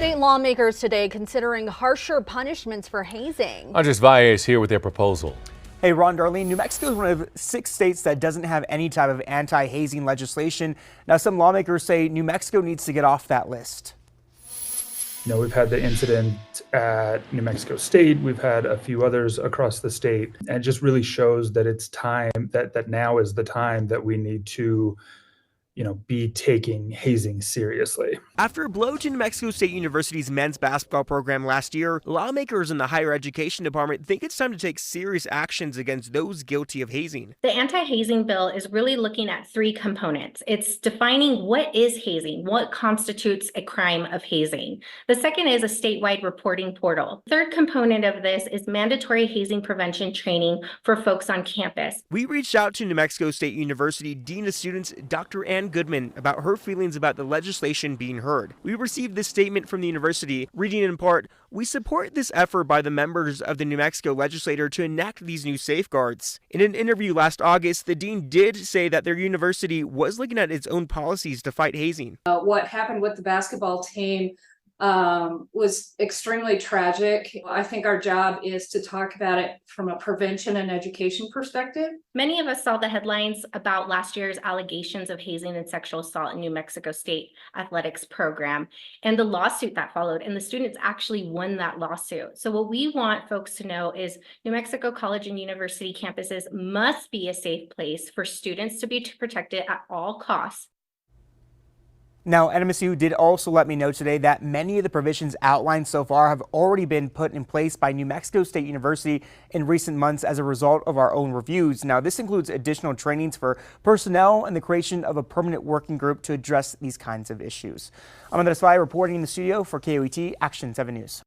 State lawmakers today considering harsher punishments for hazing. Andres Valle is here with their proposal. Hey, Ron, Darlene, New Mexico is one of 6 states that doesn't have any type of anti-hazing legislation. Now, some lawmakers say New Mexico needs to get off that list. You know, we've had the incident at New Mexico State. We've had a few others across the state. And it just really shows that it's time, that now is the time that we need to, be taking hazing seriously. After a blow to New Mexico State University's men's basketball program last year, lawmakers in the higher education department think it's time to take serious actions against those guilty of hazing. The anti-hazing bill is really looking at 3 components. It's defining what is hazing, what constitutes a crime of hazing. The second is a statewide reporting portal. The third component of this is mandatory hazing prevention training for folks on campus. We reached out to New Mexico State University Dean of Students, Dr. Ann Goodman, about her feelings about the legislation being heard. We received this statement from the university, reading in part, "We support this effort by the members of the New Mexico legislature to enact these new safeguards." In an interview last August, the dean did say that their university was looking at its own policies to fight hazing. What happened with the basketball team was extremely tragic. I think our job is to talk about it from a prevention and education perspective. Many of us saw the headlines about last year's allegations of hazing and sexual assault in New Mexico State athletics program and the lawsuit that followed, and the students actually won that lawsuit. So what we want folks to know is New Mexico College and University campuses must be a safe place for students to be protected at all costs. Now, NMSU did also let me know today that many of the provisions outlined so far have already been put in place by New Mexico State University in recent months as a result of our own reviews. Now, this includes additional trainings for personnel and the creation of a permanent working group to address these kinds of issues. I'm Andres Valle reporting in the studio for KOET Action 7 News.